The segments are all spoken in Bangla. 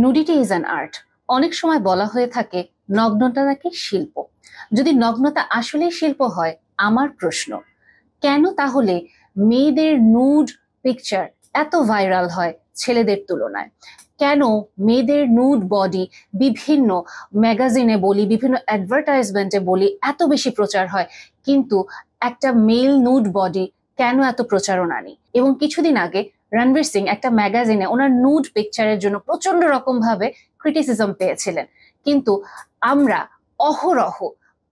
Nudity is an art. অনেক সময় বলা হয়ে থাকে নগ্নতা নাকি শিল্প। যদি নগ্নতা আসলেই শিল্প হয়, আমার প্রশ্ন, কেন তাহলে মেয়েদের নুড পিকচার এত ভাইরাল হয় ছেলেদের তুলনায়? কেন মেয়েদের নুড বডি বিভিন্ন ম্যাগাজিনে বলি, বিভিন্ন অ্যাডভার্টাইজমেন্টে বলি এত বেশি প্রচার হয়, কিন্তু একটা মেল নুড বডি কেন এত প্রচারণা নেই? এবং কিছুদিন আগে রণবীর সিং একটা ম্যাগাজিনে ওনার নুড পিকচারের জন্য প্রচন্ড রকম ভাবে ক্রিটিসিজম পেয়েছিলেন। কিন্তু আমরা অহরহ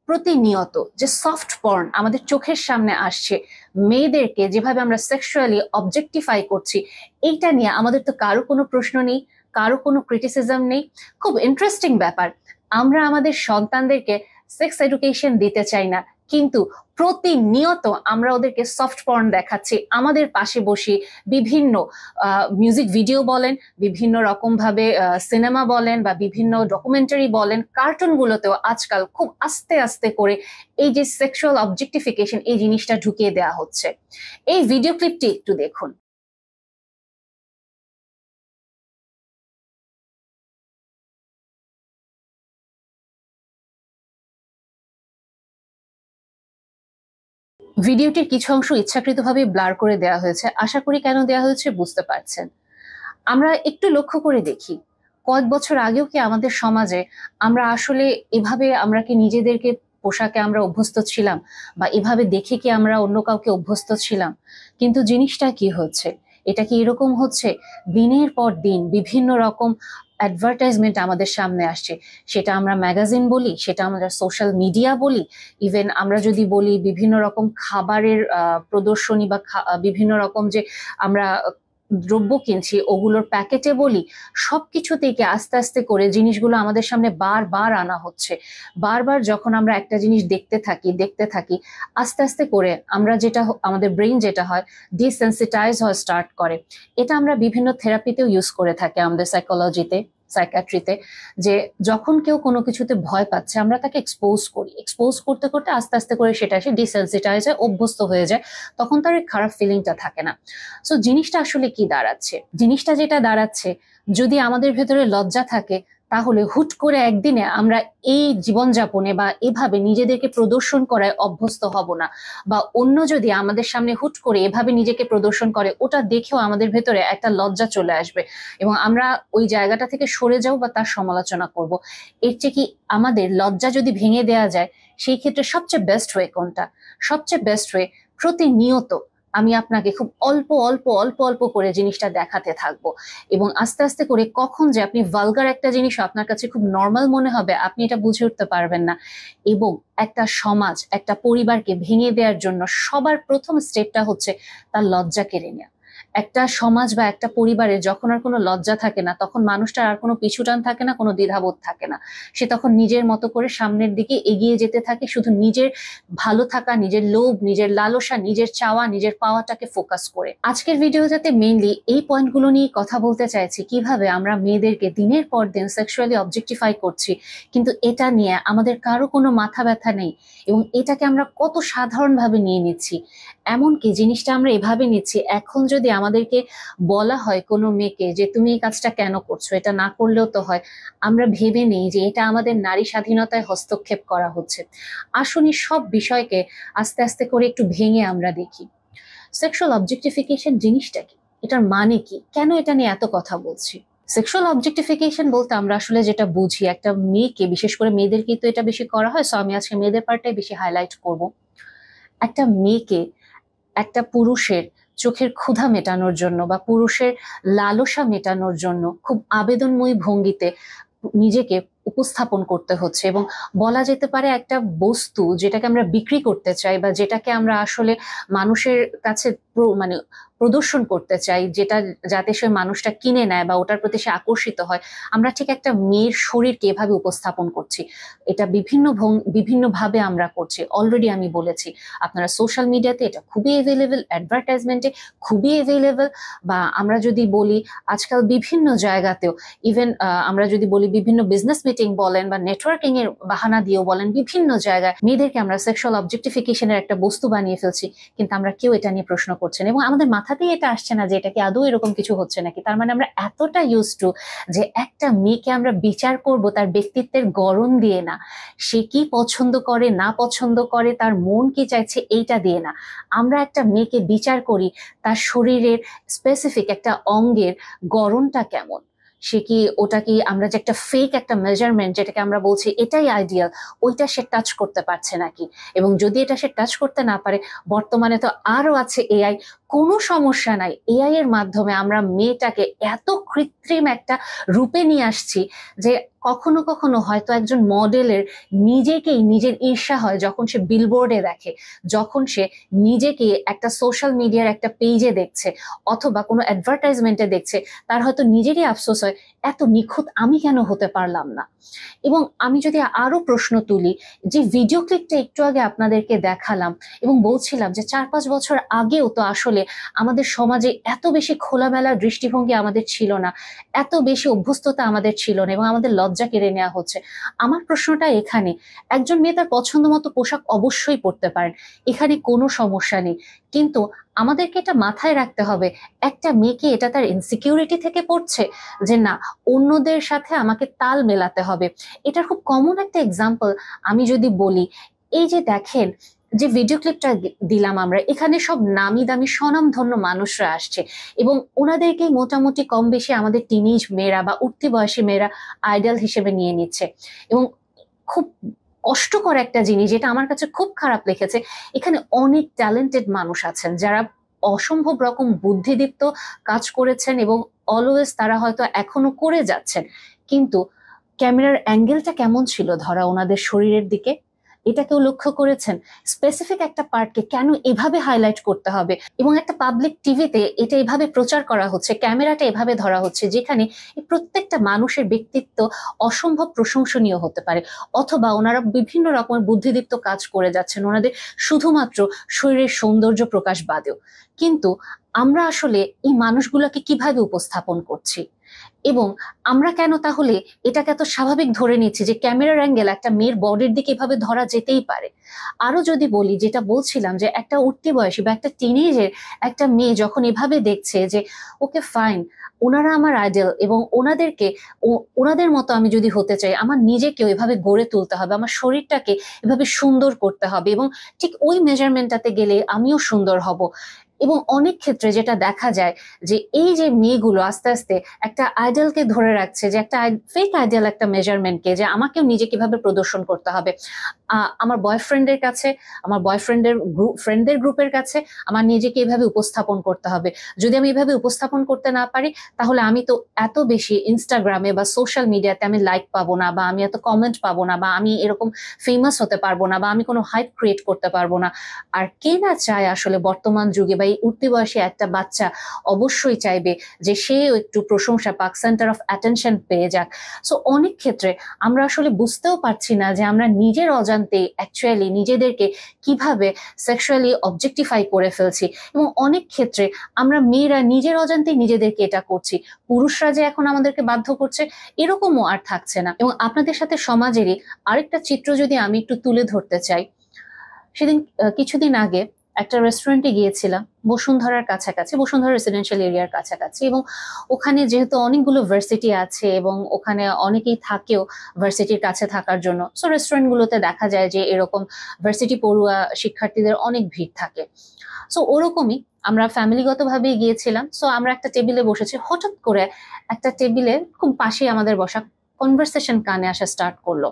প্রতিনিয়ত যে সফট পর্ন আমাদের চোখের সামনে আসছে, মেয়েদেরকে যেভাবে আমরা সেক্সুয়ালি অবজেক্টিফাই করছি, এইটা নিয়ে আমাদের তো কারো কোনো প্রশ্ন নেই, কারো কোনো ক্রিটিসিজম নেই। খুব ইন্টারেস্টিং ব্যাপার, আমরা আমাদের সন্তানদেরকে সেক্স এডুকেশন দিতে চাই না, কিন্তু প্রতিনিয়ত আমরা ওদেরকে সফট পর্ন দেখাচ্ছি। আমাদের পাশে বসে বিভিন্ন মিউজিক ভিডিও বলেন, বিভিন্ন রকম ভাবে সিনেমা বলেন বা বিভিন্ন ডকুমেন্টারি বলেন, কার্টুনগুলোতেও আজকাল খুব আস্তে আস্তে করে এই যে সেক্সুয়াল অবজেক্টিফিকেশন এই জিনিসটা ঢুকিয়ে দেওয়া হচ্ছে। এই ভিডিও ক্লিপটি একটু দেখুন। ভিডিওটির কিছু অংশ ইচ্ছাকৃতভাবে ব্লার করে দেওয়া হয়েছে, আশা করি কেন দেওয়া হয়েছে বুঝতে পারছেন। আমরা একটু লক্ষ্য করে দেখি, কয়েক বছর আগেও কি আমাদের সমাজে আমরা আসলে এভাবে আমরা কি নিজেদেরকে পোশাকে আমরা অভ্যস্ত ছিলাম, বা এভাবে দেখে কি আমরা অন্য কাউকে অভ্যস্ত ছিলাম? কিন্তু জিনিসটা কি হচ্ছে, এটা কি এরকম হচ্ছে, দিনের পর দিন বিভিন্ন রকম অ্যাডভার্টাইজমেন্ট আমাদের সামনে আসছে। সেটা আমরা ম্যাগাজিন বলি, সেটা আমরা সোশ্যাল মিডিয়া বলি, ইভেন আমরা যদি বলি বিভিন্ন রকম খাবারের প্রদর্শনী বা বিভিন্ন রকম যে আমরা দ্রব্য কিনছি ওগুলোর প্যাকেটে বলি, সবকিছু থেকে আস্তে আস্তে করে জিনিসগুলো আমাদের সামনে বারবার আনা হচ্ছে। বারবার যখন আমরা একটা জিনিস দেখতে থাকি আস্তে আস্তে করে আমরা যেটা আমাদের ব্রেইন যেটা হয় ডিসেন্সিটাইজ হওয়া স্টার্ট করে। এটা আমরা বিভিন্ন থেরাপিতেও ইউজ করে থাকি, আমাদের সাইকোলজিতে, সাইকাট্রিতে, যে যখন কেউ কোনো কিছুতে ভয় পাচ্ছে আমরা তাকে এক্সপোজ করি, এক্সপোজ করতে করতে আস্তে আস্তে করে সেটা এসে ডিসেন্সিটাইজ হয়, অভ্যস্ত হয়ে যায়, তখন তার খারাপ ফিলিংটা থাকে না। সো জিনিসটা আসলে কি দাঁড়াচ্ছে, জিনিসটা যেটা দাঁড়াচ্ছে, যদি আমাদের ভেতরে লজ্জা থাকে তাহলে হুট করে একদিনে আমরা এই জীবনযাপনে বা এভাবে নিজেদেরকে প্রদর্শন করায় অভ্যস্ত হব না। বা অন্য যদি আমাদের সামনে হুট করে এভাবে নিজেকে প্রদর্শন করে, ওটা দেখেও আমাদের ভেতরে একটা লজ্জা চলে আসবে এবং আমরা ওই জায়গাটা থেকে সরে যাব বা তার সমালোচনা করব। এর চেয়ে কি আমাদের লজ্জা যদি ভেঙে দেওয়া যায়, সেই ক্ষেত্রে সবচেয়ে বেস্ট ওয়ে কোনটা? সবচেয়ে বেস্ট ওয়ে, প্রতিনিয়ত আমি আপনাকে খুব অল্প অল্প অল্প অল্প করে জিনিসটা দেখাতে থাকবো, এবং আস্তে আস্তে করে কখন যে আপনি ভালগার একটা জিনিস আপনার কাছে খুব নর্মাল মনে হবে আপনি এটা বুঝে উঠতে পারবেন না। এবং একটা সমাজ, একটা পরিবারকে ভেঙে দেওয়ার জন্য সবার প্রথম স্টেপটা হচ্ছে তার লজ্জা কেড়ে নেওয়া। একটা সমাজ বা একটা পরিবারে যখন আর কোনো লজ্জা থাকে না, তখন মানুষটার আর কোনো পিছুটান থাকে না, কোনো দ্বিধাবোধ থাকে না। সে তখন নিজের মতো করে সামনের দিকে এগিয়ে যেতে থাকে, শুধু নিজের ভালো থাকা, নিজের লোভ, নিজের লালসা, নিজের চাওয়া, নিজের পাওয়াটাকে ফোকাস করে। আজকের ভিডিওটাতে মেইনলি এই পয়েন্টগুলো নিয়ে কথা বলতে চাইছি, কিভাবে আমরা মেয়েদেরকে দিনের পর দিন সেক্সুয়ালি অবজেক্টিফাই করছি, কিন্তু এটা নিয়ে আমাদের কারো কোনো মাথা ব্যথা নেই, এবং এটাকে আমরা কত সাধারণভাবে নিয়ে নিচ্ছি। এমনকি জিনিসটা আমরা এভাবে নিচ্ছি, এখন যদি আমাদেরকে বলা হয় কোনো মেয়েকে যে তুমি এই কাজটা কেন করছো, এটা না করলেও তো হয়, আমরা ভেবে নেই যে এটা আমাদের নারী স্বাধীনতায় হস্তক্ষেপ করা হচ্ছে। আসুন এই সব বিষয়কে আস্তে আস্তে করে একটু ভেঙে আমরা দেখি। সেক্সুয়াল অবজেক্টিফিকেশন জিনিসটা কি, এটার মানে কি, কেন এটা নিয়ে এত কথা বলছি? সেক্সুয়াল অবজেক্টিফিকেশন বলতে আমরা আসলে যেটা বুঝি, একটা মেয়েকে, বিশেষ করে মেয়েদেরকে তো এটা বেশি করা হয়, সো আমি আজকে মেয়েদের পার্টটাই বেশি হাইলাইট করব। একটা মেয়েকে একটা পুরুষের চোখের ক্ষুধা মেটানোর জন্য বা পুরুষের লালসা মেটানোর জন্য খুব আবেদনময়ী ভঙ্গিতে নিজেকে উপস্থাপন করতে হচ্ছে, এবং বলা যেতে পারে একটা বস্তু যেটাকে আমরা বিক্রি করতে চাই বা যেটাকে আমরা আসলে মানুষের কাছে মানে প্রদর্শন করতে চাই, যেটা যাতে সে মানুষটা কিনে নেয় বা ওটার প্রতি সে আকর্ষিত হয়, আমরা ঠিক একটা মেয়ের শরীরকে এভাবে উপস্থাপন করছি। এটা বিভিন্ন ভাবে আমরা করছি, অলরেডি আমি বলেছি। আপনারা সোশ্যাল মিডিয়াতে এটা খুবই অ্যাভেলেবেল, অ্যাডভার্টাইজমেন্টে খুবই অ্যাভেলেবেল, বা আমরা যদি বলি আজকাল বিভিন্ন জায়গাতেও, ইভেন আমরা যদি বলি বিভিন্ন বিজনেস মিটিং ডেটিং বলেন বা নেটওয়ার্কিং এর বাহানা দিয়েও বলেন, বিভিন্ন জায়গায় মেয়েদেরকে আমরা সেক্সুয়াল অবজেক্টিফিকেশনের একটা বস্তু বানিয়ে ফেলছি, কিন্তু আমরা কেউ এটা নিয়ে প্রশ্ন করছি না এবং আমাদের মাথাতেই এটা আসছে না যে এটা কি আদৌ এরকম কিছু হচ্ছে নাকি। তার মানে আমরা এতটা ইউজ টু যে একটা মেয়েকে আমরা বিচার করব তার ব্যক্তিত্বের গড়ন দিয়ে না, সে কি পছন্দ করে না পছন্দ করে, তার মন কি চাইছে এইটা দিয়ে না। আমরা একটা মেয়েকে বিচার করি তার শরীরের স্পেসিফিক একটা অঙ্গের গড়নটা কেমন, সে কি ওটা কি আমরা যে একটা ফেক একটা মেজারমেন্ট যেটাকে আমরা বলছি এটাই আইডিয়াল, ওইটা সে টাচ করতে পারছে নাকি। এবং যদি এটা সে টাচ করতে না পারে, বর্তমানে তো আরো আছে এআই, কোনো সমস্যা নাই, এআই এর মাধ্যমে আমরা মেয়েটাকে এত কৃত্রিম একটা রূপে নিয়ে আসছি যে কখনো কখনো হয়তো একজন মডেলের নিজেকেই নিজের ঈর্ষা হয় যখন সে বিলবোর্ডে দেখে, যখন সে নিজেকে একটা সোশ্যাল মিডিয়ার একটা পেজে দেখছে অথবা কোনো অ্যাডভার্টাইজমেন্টে দেখছে, তার হয়তো নিজেরই আফসোস হয় এত নিখুঁত আমি কেন হতে পারলাম না। এবং আমি যদি আরো প্রশ্ন তুলি, যে ভিডিও ক্লিপটা একটু আগে আপনাদেরকে দেখালাম এবং বলছিলাম যে 4-5 বছর আগেও তো আসলে আমাদের সমাজে এত বেশি খোলামেলা দৃষ্টিভঙ্গি আমাদের ছিল না, এত বেশি অভ্যস্ততা আমাদের ছিল না এবং আমাদের লজ্জা কেড়ে নেওয়া হচ্ছে। আমার প্রশ্নটা এখানে, একজন মেয়ে তার পছন্দ মতো পোশাক অবশ্যই পরতে পারেন, এখানে কোনো সমস্যা নেই, কিন্তু আমাদেরকে এটা মাথায় রাখতে হবে একটা মেয়েকে এটা তার ইনসিকিউরিটি থেকে পড়ছে যে না অন্যদের সাথে আমাকে তাল মেলাতে হবে। এটার খুব কমন একটা এক্সাম্পল আমি যদি বলি, এই যে দেখেন যে ভিডিও ক্লিপটা দিলাম আমরা, এখানে সব নামি দামি স্বনামধন্য মানুষরা আসছে এবং ওনাদেরকেই মোটামুটি কম বেশি আমাদের টিনেজ মেয়েরা বা উঠতি বয়সী মেয়েরা আইডল হিসেবে নিয়ে নিচ্ছে। এবং খুব কষ্টকর একটা জিনিস যেটা আমার কাছে খুব খারাপ লেগেছে, এখানে অনেক ট্যালেন্টেড মানুষ আছেন যারা অসম্ভব রকম বুদ্ধিদীপ্ত কাজ করেছেন এবং অলওয়েজ তারা হয়তো এখনো করে যাচ্ছেন, কিন্তু ক্যামেরার অ্যাঙ্গেলটা কেমন ছিল ধরা ওনাদের শরীরের দিকে, এটা কেউ লক্ষ্য করেছেন? স্পেসিফিক একটা পার্টকে কেন এভাবে হাইলাইট করতে হবে এবং একটা পাবলিক টিভিতে এটা এভাবে প্রচার করা হচ্ছে, ক্যামেরাটা এভাবে ধরা হচ্ছে যেখানে এই প্রত্যেকটা মানুষের ব্যক্তিত্ব অসম্ভব প্রশংসনীয় হতে পারে, অথবা ওনারা বিভিন্ন রকমের বুদ্ধিদীপ্ত কাজ করে যাচ্ছেন ওনাদের শুধুমাত্র শরীরের সৌন্দর্য প্রকাশ বাদেও। কিন্তু আমরা আসলে এই মানুষগুলোকে কিভাবে উপস্থাপন করছি এবং আমরা কেন তাহলে এটাকে এত স্বাভাবিক ধরে নিচ্ছি যে ক্যামেরার অ্যাঙ্গেল একটা মেয়ের বডির দিকে এভাবে ধরা যেতেই পারে। আরো যদি বলি, যেটা বলছিলাম যে একটা উঠতি বয়সী বা একটা টিনেজের একটা মেয়ে যখন এভাবে দেখছে যে ওকে ফাইন ওনারা আমার আইডল এবং ওনাদেরকে ওনাদের মতো আমি যদি হতে চাই আমার নিজেকেও এভাবে গড়ে তুলতে হবে, আমার শরীরটাকে এভাবে সুন্দর করতে হবে এবং ঠিক ওই মেজারমেন্টটাতে গেলে আমিও সুন্দর হব। এবং অনেক ক্ষেত্রে যেটা দেখা যায় যে এই যে মেয়েগুলো আস্তে আস্তে একটা আইডলকে ধরে রাখছে, যে একটা ফেক আইডল একটা মেজারমেন্টকে, যে আমাকেও নিজে কিভাবে প্রদর্শন করতে হবে, আমার বয়ফ্রেন্ডের কাছে, আমার বয়ফ্রেন্ডের ফ্রেন্ডদের গ্রুপের কাছে আমার নিজেকে এভাবে উপস্থাপন করতে হবে। যদি আমি এভাবে উপস্থাপন করতে না পারি তাহলে আমি তো এত বেশি ইনস্টাগ্রামে বা সোশ্যাল মিডিয়াতে আমি লাইক পাবো না, বা আমি এত কমেন্ট পাবো না, বা আমি এরকম ফেমাস হতে পারবো না, বা আমি কোনো হাইপ ক্রিয়েট করতে পারবো না। আর কে না চায় আসলে বর্তমান যুগে বা এই উঠতি বয়সী একটা বাচ্চা অবশ্যই চাইবে যে সেও একটু প্রশংসা পাক, সেন্টার অফ অ্যাটেনশন পেয়ে যাক। সো অনেক ক্ষেত্রে আমরা আসলে বুঝতেও পারছি না যে আমরা নিজের অজান্তে অ্যাকচুয়ালি নিজেদেরকে কিভাবে সেক্সুয়ালি অবজেক্টিফাই করে ফেলছি এবং অনেক ক্ষেত্রে আমরা মেয়েরা নিজের অজান্তেই নিজেদেরকে এটা করছি, পুরুষরা যে এখন আমাদেরকে বাধ্য করছে এরকমও আর থাকছে না। এবং আপনাদের সাথে সমাজেরই আরেকটা চিত্র যদি আমি একটু তুলে ধরতে চাই, সেদিন কিছুদিন আগে একটা রেস্টুরেন্টে গিয়েছিলাম বসুন্ধরার কাছাকাছি, বসুন্ধরা রেসিডেন্সিয়াল এরিয়ার কাছাকাছি, এবং ওখানে যেহেতু অনেকগুলো ভার্সিটি আছে এবং ওখানে অনেকেই থাকেও ভার্সিটির কাছে থাকার জন্য, সো রেস্টুরেন্টগুলোতে দেখা যায় যে এরকম ভার্সিটি পড়ুয়া শিক্ষার্থীদের অনেক ভিড় থাকে। সো ওরকমই আমরা ফ্যামিলিগতভাবেই গিয়েছিলাম। সো আমরা একটা টেবিলে বসেছি, হঠাৎ করে একটা টেবিলের খুব পাশেই আমাদের বসা, কনভারসেশন কানে আসা স্টার্ট করলো।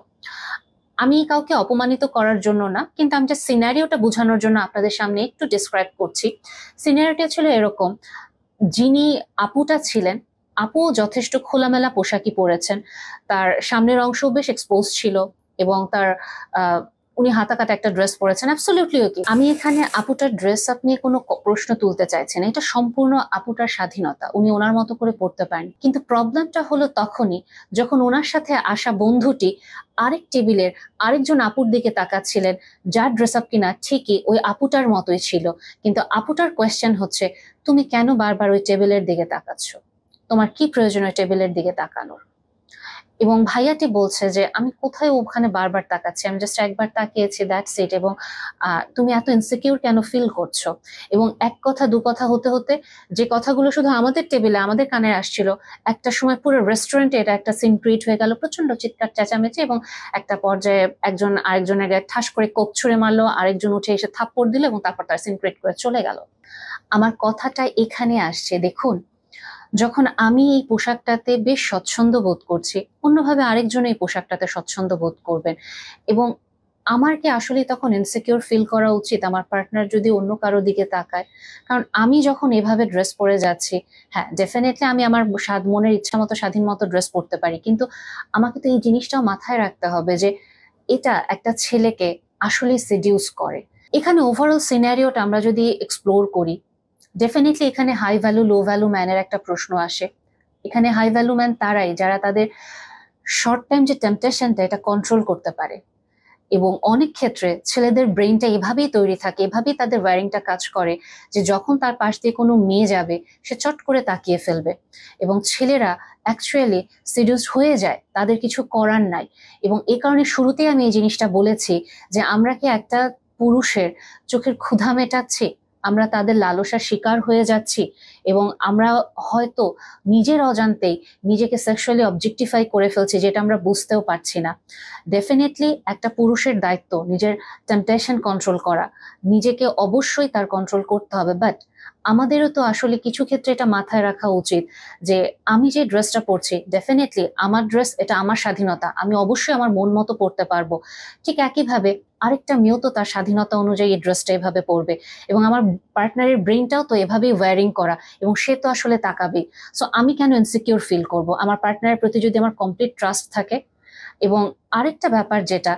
আমি কাউকে অপমানিত করার জন্য না, কিন্তু আমি যে সিনারিওটা বোঝানোর জন্য আপনাদের সামনে একটু ডিসক্রাইব করছি। সিনারিওটা ছিল এরকম, যিনি আপুটা ছিলেন, আপু যথেষ্ট খোলামেলা পোশাকই পরেছেন, তার সামনের অংশ বেশ এক্সপোজ ছিল এবং তার উনি হাতা কাটা একটা ড্রেস পরেছেন, অ্যাবসলিউটলি ওকে। আমি এখানে আপুটার ড্রেস আপ নিয়ে কোনো প্রশ্ন তুলতে চাইছি না, এটা সম্পূর্ণ আপুটার স্বাধীনতা, উনি ওনার মতো করে পড়তে পারেন। কিন্তু প্রবলেমটা হলো তখনই যখন ওনার সাথে আসা বন্ধুটি আরেক টেবিলের আরেকজন আপুর দিকে তাকাচ্ছিলেন, যার ড্রেস আপ কিনা ঠিকই ওই আপুটার মতোই ছিল, কিন্তু আপুটার কোয়েশ্চেন হচ্ছে তুমি কেন বারবার ওই টেবিলের দিকে তাকাচ্ছ, তোমার কি প্রয়োজন ওই টেবিলের দিকে তাকানোর। এবং ভাইয়াটি বলছে যে আমি কোথায় ওখানে বারবার তাকাচ্ছি, আমি জাস্ট একবার তাকিয়েছি, দ্যাটস ইট। এবং তুমি এত ইনসিকিউর কেন ফিল করছো? এবং এক কথা দু কথা হতে হতে যে কথাগুলো শুধু আমাদের টেবিলে আমাদের কানে আসছিল, একটা সময় পুরো রেস্টুরেন্টে এটা একটা সিন ক্রিয়েট হয়ে গেল, প্রচন্ড চিৎকার চেঁচামেচি, এবং একটা পর্যায়ে একজন আরেকজনের গায়ে ঠাস করে কোপ ছুঁড়ে মারলো, আরেকজন উঠে এসে থাপ্পড় দিল, এবং তারপর তার সিন ক্রিয়েট করে চলে গেল। আমার কথাটা এখানে আসছে, দেখুন, যখন আমি এই পোশাকটাতে বেশ স্বচ্ছন্দ বোধ করছি, অন্যভাবে আরেকজন এই পোশাকটাতে স্বচ্ছন্দ বোধ করবেন, এবং আমার কি আসলে তখন ইনসিকিউর ফিল করা উচিত আমার পার্টনার যদি অন্য কারো দিকে তাকায়? কারণ আমি যখন এভাবে ড্রেস পরে যাচ্ছি, হ্যাঁ ডেফিনেটলি আমি আমার মনের ইচ্ছা মতো স্বাধীন মতো ড্রেস পরতে পারি, কিন্তু আমাকে তো এই জিনিসটাও মাথায় রাখতে হবে যে এটা একটা ছেলেকে আসলে সিডিউস করে। এখানে ওভারঅল সিনারিওটা আমরা যদি এক্সপ্লোর করি, ডেফিনেটলি এখানে হাই ভ্যালু লো ভ্যালু ম্যানের একটা প্রশ্ন আসে। এখানে হাই ভ্যালু ম্যান তারাই যারা তাদের শর্ট টাইম যে টেম্পটেশনটা এটা কন্ট্রোল করতে পারে, এবং অনেক ক্ষেত্রে ছেলেদের ব্রেনটা এভাবেই তৈরি থাকে, এভাবেই তাদের ওয়্যারিংটা কাজ করে, যে যখন তার পাশ দিয়ে কোনো মেয়ে যাবে সে চট করে তাকিয়ে ফেলবে, এবং ছেলেরা অ্যাকচুয়ালি সিডিউস হয়ে যায়, তাদের কিছু করার নাই। এবং এই কারণে শুরুতেই আমি এই জিনিসটা বলেছি যে আমরা কি একটা পুরুষের চোখের ক্ষুধা মেটাচ্ছি, আমরা তাদের লালসার শিকার হয়ে যাচ্ছি, এবং আমরা হয়তো নিজের অজান্তেই নিজেকে সেক্সুয়ালি অবজেক্টিফাই করে ফেলছি, যেটা আমরা বুঝতেও পারছি না। ডেফিনেটলি একটা পুরুষের দায়িত্ব নিজের টেম্পটেশন কন্ট্রোল করা, নিজেকে অবশ্যই তার কন্ট্রোল করতে হবে, বাট আমাদেরও তো আসলে কিছু ক্ষেত্রে এটা মাথায় রাখা উচিত যে আমি যে ড্রেসটা পরছি, ডেফিনেটলি আমার ড্রেস, এটা আমার স্বাধীনতা, আমি অবশ্যই আমার মন মতো পরতে পারবো। ঠিক একইভাবে আরেকটা মেয়েও তো তার স্বাধীনতা অনুযায়ী এই ড্রেসটা এভাবে পরবে, এবং আমার পার্টনারের ব্রেনটাও তো এভাবেই ওয়্যারিং করা, এবং সে তো আসলে তাকাবেই। সো আমি কেন ইনসিকিউর ফিল করব? আমার পার্টনারের প্রতি যদি আমার কমপ্লিট ট্রাস্ট থাকে। এবং আরেকটা ব্যাপার যেটা,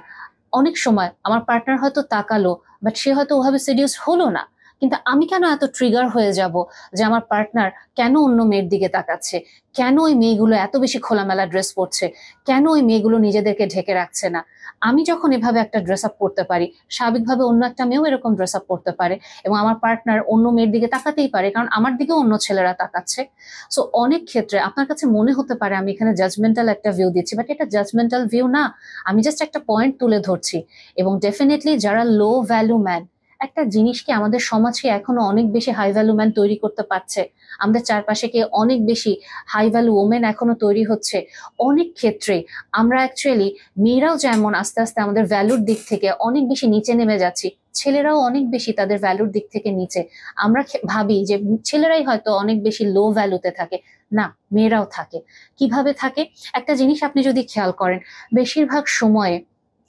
অনেক সময় আমার পার্টনার হয়তো তাকালো, বাট সে হয়তো ওভাবে সিরিয়াস হলো না, কিন্তু আমি কেন এত ট্রিগার হয়ে যাব যে আমার পার্টনার কেন অন্য মেয়ের দিকে তাকাচ্ছে, কেন ওই মেয়েগুলো এত বেশি খোলামেলা ড্রেস পরছে, কেন ওই মেয়েগুলো নিজেদেরকে ঢেকে রাখছে না? আমি যখন এভাবে একটা ড্রেস আপ করতে পারি, স্বাভাবিকভাবে অন্য একটা মেয়েও এরকম ড্রেস আপ করতে পারে, এবং আমার পার্টনার অন্য মেয়ের দিকে তাকাতেই পারে, কারণ আমার দিকেও অন্য ছেলেরা তাকাচ্ছে। সো অনেক ক্ষেত্রে আপনার কাছে মনে হতে পারে আমি এখানে জাজমেন্টাল একটা ভিউ দিচ্ছি, বাট এটা জাজমেন্টাল ভিউ না, আমি জাস্ট একটা পয়েন্ট তুলে ধরছি। এবং ডেফিনেটলি যারা লো ভ্যালু ম্যান, একটা জিনিসকে আমাদের সমাজকে এখনো অনেক বেশি হাই ভ্যালু ম্যান তৈরি করতে পারছে, আমাদের চারপাশে কে অনেক বেশি হাই ভ্যালু ওমেন এখনো তৈরি হচ্ছে। অনেক ক্ষেত্রে আমরা অ্যাকচুয়ালি মেয়েরাও যেমন আস্তে আস্তে আমাদের ভ্যালুর দিক থেকে অনেক বেশি নিচে নেমে যাচ্ছি, ছেলেরাও অনেক বেশি তাদের ভ্যালুর দিক থেকে নিচে। আমরা ভাবি যে ছেলেরাই হয়তো অনেক বেশি লো ভ্যালুতে থাকে, না, মেয়েরাও থাকে। কিভাবে থাকে? একটা জিনিস আপনি যদি খেয়াল করেন, বেশিরভাগ সময়ে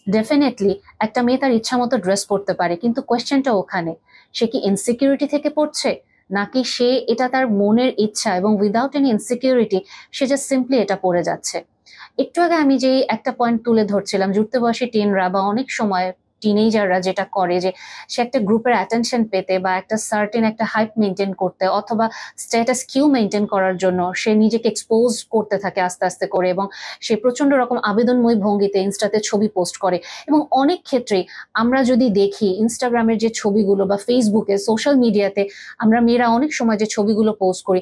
ডেফিনেটলি একটা মেয়ে তার ইচ্ছা মতো ড্রেস পরতে পারে, কিন্তু কোয়েশ্চেনটা ওখানে, সে কি ইনসিকিউরিটি থেকে পড়ছে, নাকি সে এটা তার মনের ইচ্ছা এবং উইদাউট এনি ইনসিকিউরিটি সে জাস্ট সিম্পলি এটা পরে যাচ্ছে? একটু আগে আমি যে একটা পয়েন্ট তুলে ধরছিলাম, যুক্ত বয়সী টিনরা বা অনেক সময় টিনেজাররা যেটা করে যে সে একটা গ্রুপের অ্যাটেনশন পেতে বা একটা সার্টেন একটা হাইপ মেনটেন করতে অথবা স্ট্যাটাস কিউ মেনটেন করার জন্য সে নিজেকে এক্সপোজ করতে থাকে আস্তে আস্তে করে, এবং সে প্রচন্ড রকম আবেদনময় ভঙ্গিতে ইনস্টাতে ছবি পোস্ট করে। এবং অনেক ক্ষেত্রে আমরা যদি দেখি ইনস্টাগ্রামের যে ছবিগুলো বা ফেসবুকে সোশ্যাল মিডিয়াতে আমরা মেয়েরা অনেক সময় যে ছবিগুলো পোস্ট করি,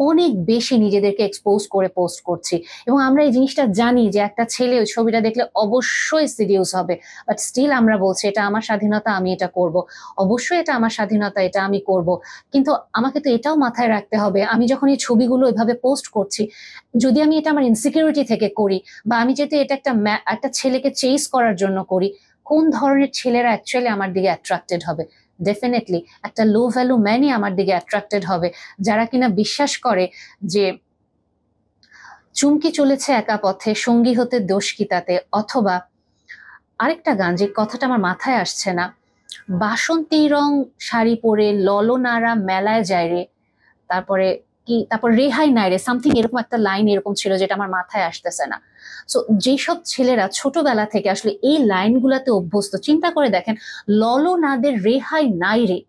অনেক বেশি নিজেদেরকে এক্সপোজ করে পোস্ট করছি, এবং আমরা এই জিনিসটা জানি যে একটা ছেলে ওই ছবিটা দেখলে অবশ্যই সিরিয়াস হবে, বাট স্টিল আমরা বলছি এটা আমার স্বাধীনতা, আমি এটা করব, অবশ্যই এটা আমার স্বাধীনতা, এটা আমি করব। কিন্তু আমাকে তো এটাও মাথায় রাখতে হবে, আমি যখন এই ছবিগুলো এভাবে পোস্ট করছি, যদি আমি এটা আমার ইনসিকিউরিটি থেকে করি, বা আমি যদি এটা একটা ছেলেকে চেস করার জন্য করি, কোন ধরনের ছেলেরা অ্যাকচুয়ালি আমার দিকে অ্যাট্রাক্টেড হবে? ডেফিনেটলি একটা লো ভ্যালু ম্যানই আমার দিকে অ্যাট্রাক্টেড হবে, যারা কিনা বিশ্বাস করে যে চুমকি চলেছে একা পথে, সঙ্গী হতে দোষ কি তাতে, অথবা আরেকটা গান যে কথাটা আমার মাথায় আসছে না, বাসন্তী রং শাড়ি পরে ললনারা মেলায় যায় রে, তারপরে কি, তারপর রেহাই নাই রে, সামথিং এরকম একটা লাইন এরকম ছিল যেটা আমার মাথায় আসতেছে না। সো যেসব ছেলেরা ছোটবেলা থেকে আসলে এই লাইনগুলাতে অভ্যস্ত, চিন্তা করে দেখেন, ললনাদের রেহাই নাই রে।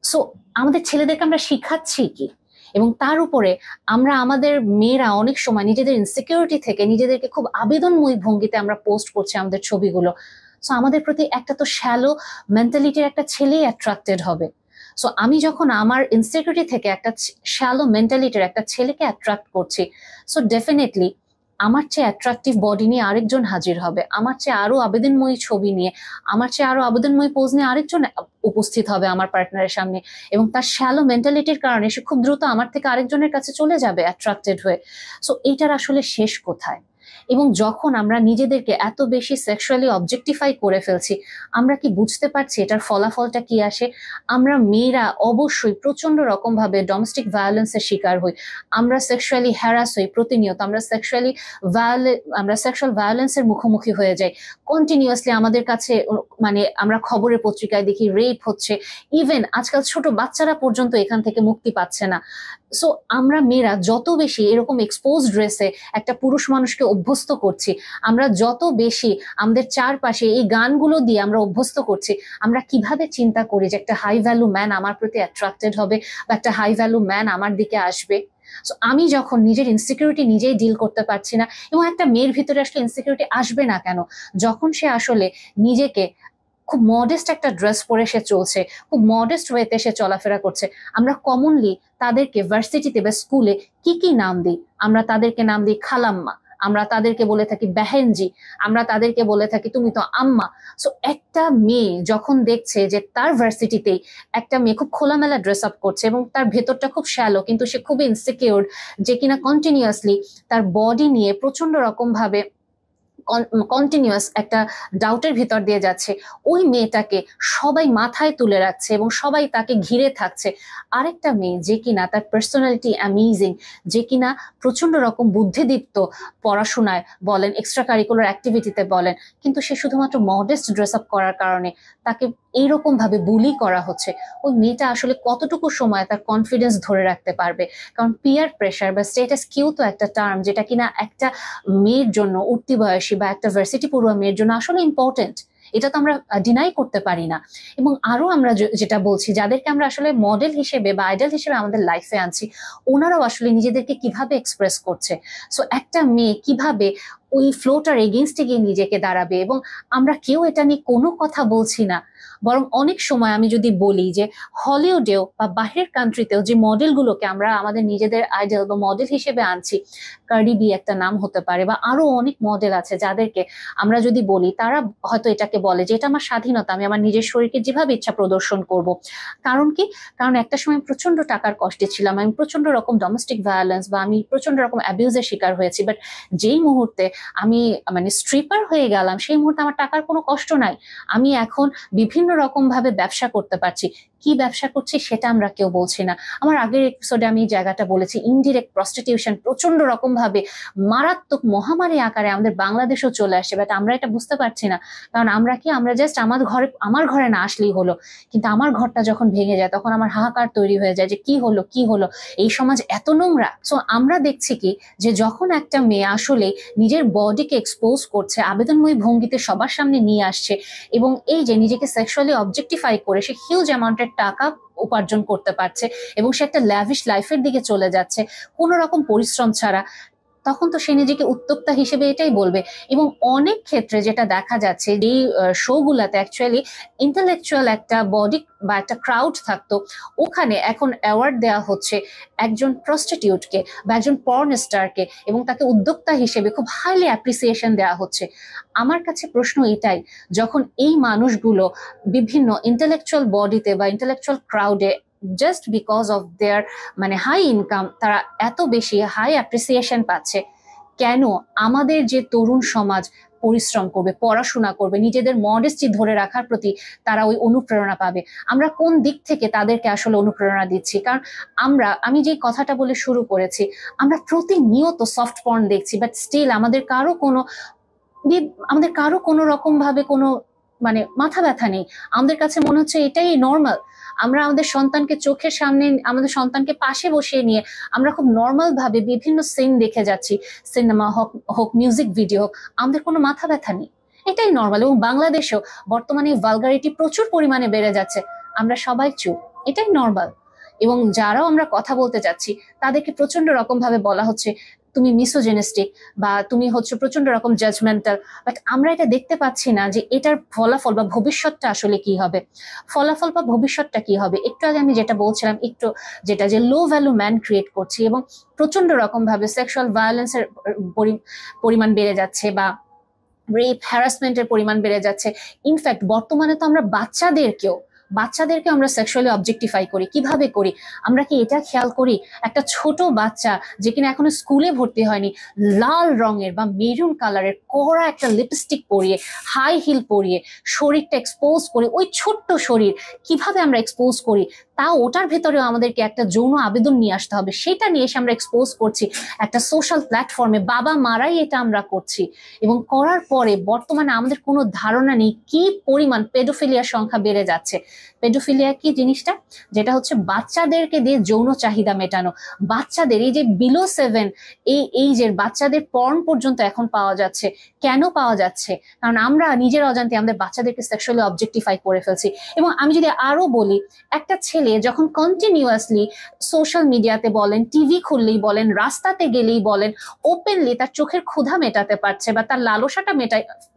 সো আমাদের ছেলেদেরকে আমরা শিখাচ্ছি কি? এবং তার উপরে আমরা আমাদের মেয়েরা অনেক সময় নিজেদের ইনসিকিউরিটি থেকে নিজেদেরকে খুব আবেদনময়ী ভঙ্গিতে আমরা পোস্ট করছি আমাদের ছবিগুলো। সো আমাদের প্রতি একটা তো শ্যালো মেন্টালিটির একটা ছেলেই অ্যাট্রাক্টেড হবে। সো আমি যখন আমার ইনসিকিউরিটি থেকে একটা শ্যালো মেন্টালিটির একটা ছেলেকে অ্যাট্রাক্ট করছি, সো ডেফিনেটলি আমার চেয়ে অ্যাট্রাকটিভ বডি নিয়ে আরেকজন হাজির হবে, আমার চেয়ে আরো আবেদনময়ী ছবি নিয়ে, আমার চেয়ে আরো আবেদনময়ী পোজ নিয়ে আরেকজন উপস্থিত হবে আমার পার্টনারের সামনে, এবং তার শ্যালো মেন্টালিটির কারণে সে খুব দ্রুত আমার থেকে আরেকজনের কাছে চলে যাবে অ্যাট্রাক্টেড হয়ে। সো এইটার আসলে শেষ কোথায়? এবং যখন আমরা নিজেদেরকে এত বেশি সেক্সুয়ালি অবজেক্টিফাই করে ফেলছি, আমরা কি বুঝতে পারছি এটার ফলাফলটা কি আসে? আমরা মেয়েরা অবশ্যই প্রচন্ড রকম ভাবে ডোমেস্টিক ভায়োলেন্সের শিকার হই, আমরা সেক্সুয়ালি হ্যারাস হই প্রতিনিয়ত, আমরা সেক্সুয়াল ভায়োলেন্সের মুখোমুখি হয়ে যাই কন্টিনিউয়াসলি। আমাদের কাছে মানে আমরা খবরের পত্রিকায় দেখি রেপ হচ্ছে, ইভেন আজকাল ছোট বাচ্চারা পর্যন্ত এখান থেকে মুক্তি পাচ্ছে না। সো আমরা মেয়েরা যত বেশি এরকম এক্সপোজ ড্রেসে একটা পুরুষ মানুষকে অভ্যস্ত করছি, আমরা যত বেশি আমাদের চারপাশে এই গানগুলো দিয়ে আমরা অভ্যস্ত করছি, আমরা কিভাবে চিন্তা করি যে একটা হাই ভ্যালু ম্যান আমার প্রতি অ্যাট্রাক্টেড হবে বা একটা হাই ভ্যালু ম্যান আমার দিকে আসবে? সো আমি যখন নিজের ইনসিকিউরিটি নিজেই ডিল করতে পারছি না, এবং একটা মেয়ের ভিতরে আসলে ইনসিকিউরিটি আসবে না কেন, যখন সে আসলে নিজেকে খুব মডেস্ট একটা ড্রেস পরে সে চলছে, খুব মডেস্ট ওয়েতে সে চলাফেরা করছে। আমরা কমনলি তাদেরকে ভার্সিটিতে বা স্কুলে কি কি নাম দিই? আমরা তাদেরকে নাম দিই খালাম্মা, আমরা তাদেরকে বলে থাকি বেহেনজি, আমরা তাদেরকে বলে থাকি তুমি তো আম্মা। সো একটা মেয়ে যখন দেখছে যে তার ভার্সিটিতেই একটা মেয়ে খুব খোলামেলা ড্রেস আপ করছে এবং তার ভেতরটা খুব শ্যালো, কিন্তু সে খুবই ইনসিকিউর, যে কিনা কন্টিনিউয়াসলি তার বডি নিয়ে প্রচন্ড রকম ভাবে কন্টিনিউয়াস একটা ডাউটের ভিতর দিয়ে যাচ্ছে, ওই মেয়েটাকে সবাই মাথায় তুলে রাখছে এবং সবাই তাকে ঘিরে থাকছে। আরেকটা মেয়ে যে কিনা তার পার্সোনালিটি অ্যামেজিং, যে কিনা প্রচন্ড রকম বুদ্ধিদীপ্ত, পড়াশোনায় বলেন, এক্সট্রা কারিকুলার অ্যাক্টিভিটিতে বলেন, কিন্তু সে শুধুমাত্র মডেস্ট ড্রেস আপ করার কারণে তাকে এইরকম ভাবে বুলি করা হচ্ছে। ওই মেয়েটা আসলে কতটুকু সময় তার কনফিডেন্স ধরে রাখতে পারবে? কারণ পিয়ার প্রেশার বা স্টেটাস কিউ তো একটা টার্ম যেটা কিনা একটা মেয়ের জন্য, উঠতি বয়সী বা একটা ভার্সিটি পড়ুয়া মেয়ের জন্য আসলে ইম্পর্টেন্ট, এটা তো আমরা ডিনাই করতে পারি না। এবং আরো আমরা যেটা বলছি, যাদেরকে আমরা আসলে মডেল হিসেবে বা আইডল হিসেবে আমাদের লাইফে আনছি, ওনারাও আসলে নিজেদেরকে কিভাবে এক্সপ্রেস করছে। সো একটা মেয়ে কিভাবে ওই ফ্লোটার এগেনস্টে গিয়ে নিজেকে দাঁড়াবে? এবং আমরা কেউ এটা নিয়ে কোনো কথা বলছি না, বরং অনেক সময় আমি যদি বলি যে হলিউডেও বা বাহিরের কান্ট্রিতেও যে মডেলগুলোকে আমরা আমাদের নিজেদের আইডল বা মডেল হিসেবে আনছি, কার্ডি বি একটা নাম হতে পারে, বা আরো অনেক মডেল আছে যাদেরকে আমরা যদি বলি, তারা হয়তো এটাকে বলে যে এটা আমার স্বাধীনতা, আমি আমার নিজের শরীরকে যেভাবে ইচ্ছা প্রদর্শন করব। কারণ কি? কারণ একটা সময় প্রচন্ড টাকার কষ্টে ছিলাম, আমি প্রচন্ড রকম ডোমেস্টিক ভায়োলেন্স বা আমি প্রচন্ড রকম অ্যাবিউজের শিকার হয়েছি, বাট যেই মুহূর্তে আমি মানে স্ট্রিপার হয়ে গেলাম, সেই মুহূর্তে আমার টাকার কোনো কষ্ট নাই। আমি এখন বিভিন্ন রকম ভাবে ব্যবসা করতে পারছি। কি ব্যবসা করছি সেটা আমরা কেউ বলছি না। আমার আগের এপিসোডে আমি এই জায়গাটা বলেছি, ইনডিরেক্ট প্রস্টিটিউশন প্রচন্ড রকম ভাবে মারাত্মক মহামারী আকারে আমাদের বাংলাদেশেও চলে আসছে, বাট আমরা এটা বুঝতে পারছি না। কারণ আমরা জাস্ট আমার ঘরে না আসলেই হলো, কিন্তু আমার ঘরটা যখন ভেঙে যায় তখন আমার হাহাকার তৈরি হয়ে যায় যে কি হলো কি হলো, এই সমাজ এত নোংরা। সো আমরা দেখছি কি, যে যখন একটা মেয়ে আসলে নিজের বডিকে এক্সপোজ করছে, আবেদনময়ী ভঙ্গিতে সবার সামনে নিয়ে আসছে, এবং এই যে নিজেকে সেক্সুয়ালি অবজেক্টিফাই করে সে হিউজ অ্যামাউন্টের টাকা উপার্জন করতে পারছে এবং সে একটা ল্যাভিশ লাইফের দিকে চলে যাচ্ছে কোনো রকম পরিশ্রম ছাড়া, তখন তো সে নিজেকে উদ্যোক্তা হিসেবে এটাই বলবে। এবং অনেক ক্ষেত্রে যেটা দেখা যাচ্ছে, এই শো গুলাতে অ্যাকচুয়ালি ইন্টেলেকচুয়াল একটা বডি বা একটা ক্রাউড থাকতো, ওখানে এখন অ্যাওয়ার্ড দেওয়া হচ্ছে একজন প্রস্টিটিউটকে বা একজন পর্ন স্টারকে, এবং তাকে উদ্যোক্তা হিসেবে খুব হাইলি অ্যাপ্রিসিয়েশন দেওয়া হচ্ছে। আমার কাছে প্রশ্ন এটাই, যখন এই মানুষগুলো বিভিন্ন ইন্টেলেকচুয়াল বডিতে বা ইন্টেলেকচুয়াল ক্রাউডে জাস্ট বিকজ অফ দেয়ার মানে হাই ইনকাম, তারা এত বেশি হাই অ্যাপ্রিসিয়েশন পাচ্ছে, কেন আমাদের যে তরুণ সমাজ পরিশ্রম করবে, পড়াশোনা করবে, নিজেদের মডেস্টি ধরে রাখার প্রতি তারা ওই অনুপ্রেরণা পাবে? আমরা কোন দিক থেকে তাদেরকে আসলে অনুপ্রেরণা দিচ্ছি? কারণ আমি যে কথাটা বলে শুরু করেছি, আমরা প্রতিনিয়ত সফট পর্ন দেখছি, বাট স্টিল আমাদের কারো কোনো রকম ভাবে কোনো মানে মাথা ব্যথা নেই। আমাদের কাছে মনে হচ্ছে এটাই নর্মাল। আমরা আমাদের সন্তানকে চোখের সামনে, আমাদের সন্তানকে পাশে বসিয়ে নিয়ে আমরা খুব নর্মাল ভাবে বিভিন্ন সিন দেখে যাচ্ছি, সিনেমা হোক হোক মিউজিক ভিডিও হোক, আমাদের কোনো মাথা ব্যথা নেই, এটাই নর্মাল। এবং বাংলাদেশেও বর্তমানে ভালগারিটি প্রচুর পরিমাণে বেড়ে যাচ্ছে, আমরা সবাই চুপ, এটাই নর্মাল। এবং যারাও আমরা কথা বলতে যাচ্ছি তাদেরকে প্রচন্ড রকম ভাবে বলা হচ্ছে তুমি মিসোজেনিস্টিক বা তুমি হচ্ছে প্রচন্ড রকম জাজমেন্টাল, বাট আমরা এটা দেখতে পাচ্ছি না যে এটার ফলাফল বা ভবিষ্যৎটা আসলে কি হবে। ফলাফল বা ভবিষ্যৎটা কি হবে, একটু আগে আমি যেটা বলছিলাম, একটু যেটা যে লো ভ্যালু ম্যান ক্রিয়েট করছি এবং প্রচন্ড রকম ভাবে সেক্সুয়াল ভায়োলেন্সের পরিমাণ বেড়ে যাচ্ছে বা রেপ হ্যারাসমেন্টের পরিমাণ বেড়ে যাচ্ছে। ইনফ্যাক্ট বর্তমানে তো আমরা বাচ্চাদেরকে আমরা সেক্সুয়ালি অবজেক্টিফাই করি। কিভাবে করি? আমরা কি এটা খেয়াল করি, একটা ছোট বাচ্চা যে কিনা এখনো স্কুলে ভর্তি হয়নি, লাল রঙের বা মেরুন কালারের কড়া একটা লিপস্টিক পরিয়ে, হাই হিল পরিয়ে, শরীরটা এক্সপোজ করে, ওই ছোট্ট শরীর কিভাবে আমরা এক্সপোজ করি, তাও ওটার ভেতরেও আমাদেরকে একটা যৌন আবেদন নিয়ে আসতে হবে, সেটা নিয়ে এসে আমরা এক্সপোজ করছি একটা সোশ্যাল প্ল্যাটফর্মে। বাবা মারাই এটা আমরা করছি এবং করার পরে বর্তমানে আমাদের কোনো ধারণা নেই কি পরিমাণ পেডোফিলিয়ার সংখ্যা বেড়ে যাচ্ছে। পেডোফিলিয়া কি জিনিসটা? যেটা হচ্ছে বাচ্চাদেরকে দিয়ে যৌন চাহিদা মেটানো। বাচ্চাদের এই যে বিলো 7 এই যে বাচ্চাদের পর্ন পর্যন্ত এখন পাওয়া যাচ্ছে। কেন পাওয়া যাচ্ছে? কারণ আমরা নিজের অজান্তে আমাদের বাচ্চাদেরকে সেক্সুয়ালি অবজেক্টিফাই করে ফেলছি। এবং আমি যদি আরো বলি, একটা ছেলে যখন কন্টিনিউয়াসলি সোশ্যাল মিডিয়াতে বলেন, টিভি খুললেই বলেন, রাস্তাতে গেলেই বলেন, ওপেনলি তার চোখের ক্ষুধা মেটাতে পারছে বা তার লালসাটা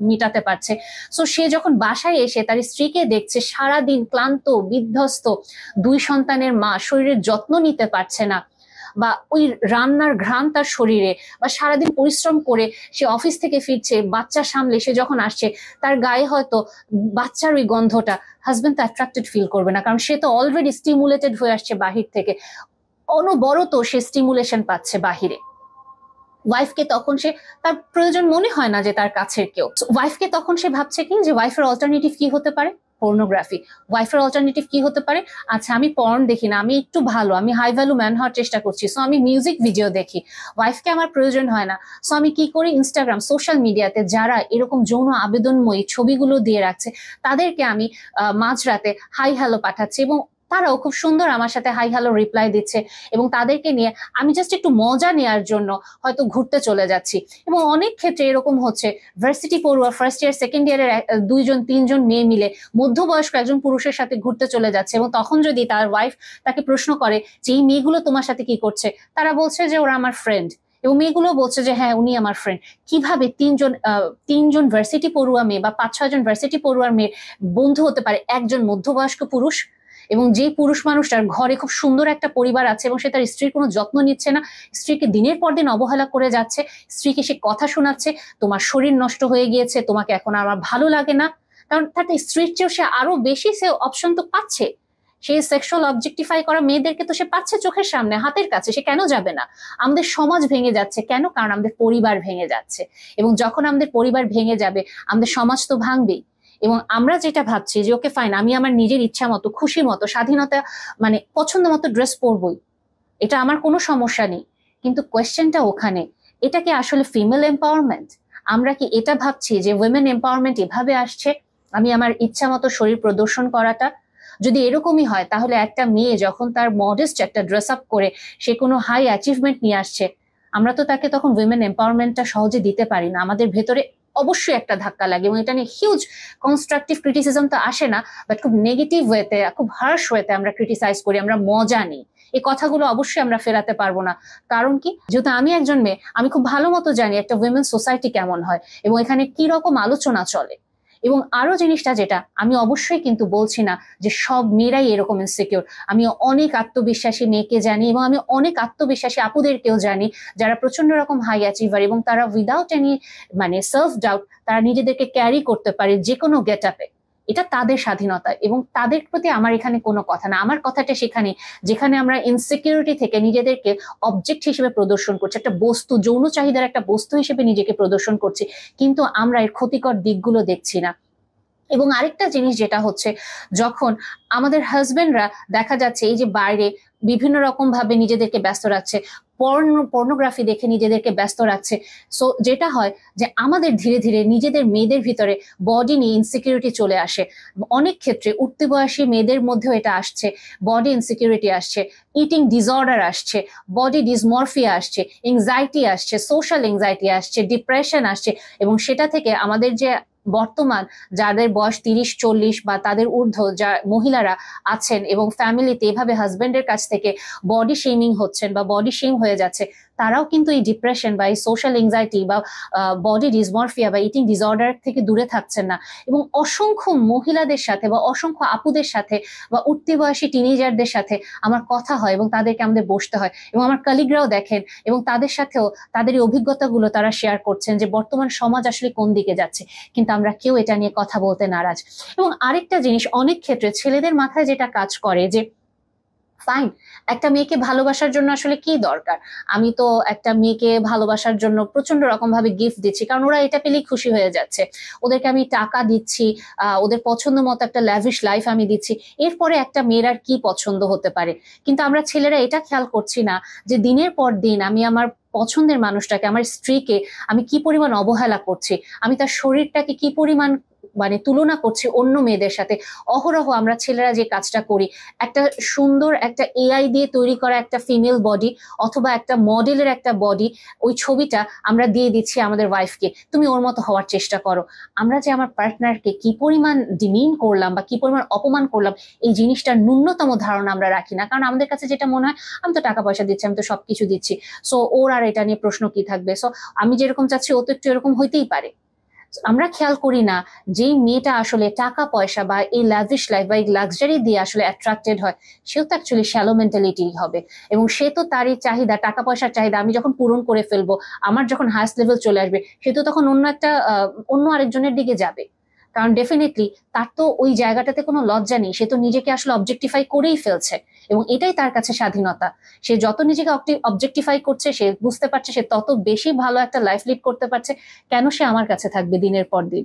মেটাতে পারছে, সো সে যখন বাসায় এসে তার স্ত্রীকে দেখছে সারাদিন ক্লান্ত বিধ্বস্ত, 2 সন্তানের মা, শরীরের যত্ন নিতে পারছে না, বা ওই রান্নার ঘ্রাণ তার শরীরে, বা সারাদিন পরিশ্রম করে সে অফিস থেকে ফিরছে, বাচ্চা সামলে সে যখন আসছে, তার গায়ে হয়তো বাচ্চার ওই গন্ধটা, হাজবেন্ড তো অ্যাট্রাক্টেড ফিল করবে না, কারণ সে তো অলরেডি স্টিমুলেটেড হয়ে আসছে বাহির থেকে, অনবরত সে স্টিমুলেশন পাচ্ছে বাহিরে। ওয়াইফকে তখন সে, তার প্রয়োজন মনে হয় না যে তার কাছের কেউ। ওয়াইফকে তখন সে ভাবছে কি যে ওয়াইফের অল্টারনেটিভ কি হতে পারে? পর্নোগ্রাফি। ওয়াইফের অল্টারনেটিভ কি হতে পারে? আচ্ছা আমি পর্ন দেখি না, আমি একটু ভালো, আমি হাই ভ্যালু ম্যান হওয়ার চেষ্টা করছি, সো আমি মিউজিক ভিডিও দেখি। ওয়াইফকে আমার প্রয়োজন হয় না, সো আমি কি করি, ইনস্টাগ্রাম সোশ্যাল মিডিয়াতে যারা এরকম যৌন আবেদনময়ী ছবিগুলো দিয়ে রাখছে তাদেরকে আমি মাঝরাতে হাই হ্যালো পাঠাচ্ছি এবং তারাও খুব সুন্দর আমার সাথে হাই হ্যালো রিপ্লাই দিচ্ছে এবং তাদেরকে নিয়ে আমি জাস্ট একটু মজা নেওয়ার জন্য হয়তো ঘুরতে চলে যাচ্ছি। এবং অনেক ক্ষেত্রে এরকম হচ্ছে, ভার্সিটি পড়ুয়া ফার্স্ট ইয়ার সেকেন্ড ইয়ারের 2-3 মেয়ে মিলে মধ্যবয়স্ক একজন পুরুষের সাথে ঘুরতে চলে যাচ্ছে এবং তখন যদি তার ওয়াইফ তাকে প্রশ্ন করে যে এই মেয়েগুলো তোমার সাথে কি করছে, তারা বলছে যে ওরা আমার ফ্রেন্ড, এবং মেয়েগুলো বলছে যে হ্যাঁ উনি আমার ফ্রেন্ড। কিভাবে তিনজন ভার্সিটি পড়ুয়া মেয়ে বা 5-6 জন ভার্সিটি পড়ুয়ার মেয়ের বন্ধু হতে পারে একজন মধ্যবয়স্ক পুরুষ? এবং যে পুরুষ মানুষটার ঘরে খুব সুন্দর একটা পরিবার আছে এবং সে তার স্ত্রীর কোনো যত্ন নিচ্ছে না, স্ত্রীকে দিনের পর দিন অবহেলা করে যাচ্ছে, স্ত্রীকে সে কথা শোনাচ্ছে তোমার শরীর নষ্ট হয়ে গিয়েছে, তোমাকে এখন আমার ভালো লাগে না, কারণ তার স্ত্রীর চেয়েও সে আরো বেশি সে অপশন তো পাচ্ছে। সে সেক্সুয়াল অবজেক্টিফাই করা মেয়েদেরকে তো সে পাচ্ছে চোখের সামনে, হাতের কাছে, সে কেন যাবে না? আমাদের সমাজ ভেঙে যাচ্ছে কেন? কারণ আমাদের পরিবার ভেঙে যাচ্ছে, এবং যখন আমাদের পরিবার ভেঙে যাবে আমাদের সমাজ তো ভাঙবেই। এবং আমরা যেটা ভাবছি যে ওকে ফাইন, আমি আমার নিজের ইচ্ছা মতো, খুশি মতো, স্বাধীনতা মানে পছন্দ মতো ড্রেস পরবই, এটা আমার কোনো সমস্যা নেই, কিন্তু কোয়েশ্চেনটা ওখানে, এটা কি আসলে ফিমেল এম্পাওয়ারমেন্ট? আমরা কি এটা ভাবছি যে উইমেন এম্পাওয়ারমেন্ট এভাবে আসছে আমি আমার ইচ্ছা মতো শরীর প্রদর্শন করাটা? যদি এরকমই হয় তাহলে একটা মেয়ে যখন তার মডেস্ট একটা ড্রেস আপ করে সে কোনো হাই অ্যাচিভমেন্ট নিয়ে আসছে, আমরা তো তাকে তখন উইমেন এম্পাওয়ারমেন্টটা সহজে দিতে পারি না। আমাদের ভেতরে অবশ্যই একটা ধাক্কা লাগে এবং এটা নিয়ে হিউজ কনস্ট্রাকটিভ ক্রিটিসিজম তো আসে না, বাট খুব নেগেটিভ ওয়েতে, খুব হার্শ ওয়েতে আমরা ক্রিটিসাইজ করি, আমরা মজা নিই। এই কথাগুলো অবশ্যই আমরা ফেরাতে পারবো না। কারণ কি, যেহেতু আমি একজন মেয়ে, আমি খুব ভালো মতো জানি একটা উইমেন সোসাইটি কেমন হয় এবং এখানে কি রকম আলোচনা চলে। এবং আরো জিনিসটা যেটা আমি অবশ্যই কিন্তু বলছি না যে সব মেয়েরাই এরকম ইনসিকিউর, আমি অনেক আত্মবিশ্বাসী মেয়েকে জানি এবং আমি অনেক আত্মবিশ্বাসী আপুদেরকেও জানি যারা প্রচন্ড রকম হাই অ্যাচিভার এবং তারা উইদাউট এনি মানে সেলফ ডাউট তারা নিজেদেরকে ক্যারি করতে পারে যে কোনো গেট আপে। এটা তাদের স্বাধীনতা এবং তাদের প্রতি আমার এখানে কোনো কথা না। আমার কথাটা সেখানে যেখানে আমরা ইনসিকিউরিটি থেকে নিজেদেরকে অবজেক্ট হিসেবে প্রদর্শন করছি, একটা বস্তু, যৌন চাহিদার একটা বস্তু হিসেবে নিজেকে প্রদর্শন করছি, কিন্তু আমরা এর ক্ষতিকর দিকগুলো দেখছি না। এবং আরেকটা জিনিস যেটা হচ্ছে, যখন আমাদের হাজবেন্ডরা দেখা যাচ্ছে এই যে বাইরে বিভিন্ন রকম ভাবে নিজেদেরকে ব্যস্ত রাখছে, পর্নোগ্রাফি দেখে নিজেদেরকে ব্যস্ত রাখছে, সো যেটা হয় যে আমাদের ধীরে ধীরে নিজেদের মেয়েদের ভিতরে বডি নিয়ে ইনসিকিউরিটি চলে আসে। অনেক ক্ষেত্রে উঠতি বয়সী মেয়েদের মধ্যেও এটা আসছে, বডি ইনসিকিউরিটি আসছে, ইটিং ডিসঅর্ডার আসছে, বডি ডিসমরফিয়া আসছে, এংজাইটি আসছে, সোশ্যাল এংজাইটি আসছে, ডিপ্রেশন আসছে, এবং সেটা থেকে আমাদের যে বর্তমান যাদের বয়স 30-40 বা তাদের ঊর্ধ্ব যা মহিলারা আছেন এবং ফ্যামিলিতে এভাবে হাজবেন্ডের কাছ থেকে বডি শেমিং হচ্ছেন বা বডি শেম হয়ে যাচ্ছে, তারাও কিন্তু এই ডিপ্রেশন বা এই সোশ্যাল এংজাইটি বা বডি ডিসমরফিয়া বা ইটিং ডিসঅর্ডার থেকে দূরে থাকছেন না। এবং অসংখ্য মহিলাদের সাথে বা অসংখ্য আপুদের সাথে বা উঠতি বয়সী টিনেজারদের সাথে আমার কথা হয় এবং তাদেরকে আমাদের বসতে হয়, এবং আমার কলিগরাও দেখেন এবং তাদের সাথেও তাদের এই অভিজ্ঞতাগুলো তারা শেয়ার করছেন যে বর্তমান সমাজ আসলে কোন দিকে যাচ্ছে, কিন্তু আমরা কেউ এটা নিয়ে কথা বলতে নারাজ। এবং আরেকটা জিনিস, অনেক ক্ষেত্রে ছেলেদের মাথায় যেটা কাজ করে যে ফাইন, একটা মেয়েকে ভালোবাসার জন্য আসলে কি দরকার, আমি তো একটা মেয়েকে ভালোবাসার জন্য প্রচন্ড রকম ভাবে গিফট দিচ্ছি, কারণ ওরা এটা পেলেই খুশি হয়ে যাচ্ছে, ওদেরকে আমি টাকা দিচ্ছি, ওদের পছন্দ মতো একটা ল্যাভিশ লাইফ আমি দিচ্ছি, এরপরে একটা মেয়ের আর কি পছন্দ হতে পারে। কিন্তু আমরা ছেলেরা এটা খেয়াল করছি না যে দিনের পর দিন আমি আমার পছন্দের মানুষটাকে, আমার স্ত্রীকে আমি কি পরিমাণ অবহেলা করছি, আমি তার শরীরটাকে কি পরিমাণ তুলনা করছি অন্য মেয়েদের সাথে। অহরহ আমরা ছেলেরা যে কাজটা করি, একটা সুন্দর একটা এআই দিয়ে তৈরি করা একটা ফিমেল বডি অথবা একটা মডেলের একটা বডি, ওই ছবিটা আমরা দিয়ে দিচ্ছি আমাদের ওয়াইফকে, তুমি ওর মতো হওয়ার চেষ্টা করো। আমরা যে আমার পার্টনারকে কি পরিমাণ ডিমিন করলাম বা কি পরিমাণ অপমান করলাম, এই জিনিসটার ন্যূনতম ধারণা আমরা রাখি না, কারণ আমাদের কাছে যেটা মনে হয় আমি তো টাকা পয়সা দিচ্ছি, আমি তো সবকিছু দিচ্ছি, সো ওর আর এটা নিয়ে প্রশ্ন কি থাকবে, সো আমি যেরকম চাচ্ছি ও তো একটু এরকম হইতেই পারে। আমরা খেয়াল করি না যেই মেয়েটা আসলে টাকা পয়সা বা এই ল্যাভিশ লাইফ বা এই লাক্সারি দিয়ে আসলে অ্যাট্রাক্টেড হয়, সেও তো অ্যাকচুয়ালি শ্যালো মেন্টালিটি হবে, এবং সে তো তারই চাহিদা, টাকা পয়সার চাহিদা আমি যখন পূরণ করে ফেলবো, আমার যখন হাইস্ট লেভেল চলে আসবে, সে তো তখন অন্য আরেকজনের দিকে যাবে, কারণ ডেফিনেটলি তার তো ওই জায়গাটাতে কোনো লজ্জা নেই, সে তো নিজেকে আসলে অবজেক্টিফাই করেই ফেলছে, এবং এটাই তার কাছে স্বাধীনতা। সে যত নিজেকে অবজেক্টিফাই করছে, সে বুঝতে পারছে সে তত বেশি ভালো একটা লাইফ লিড করতে পারছে, কেন সে আমার কাছে থাকবে দিনের পর দিন।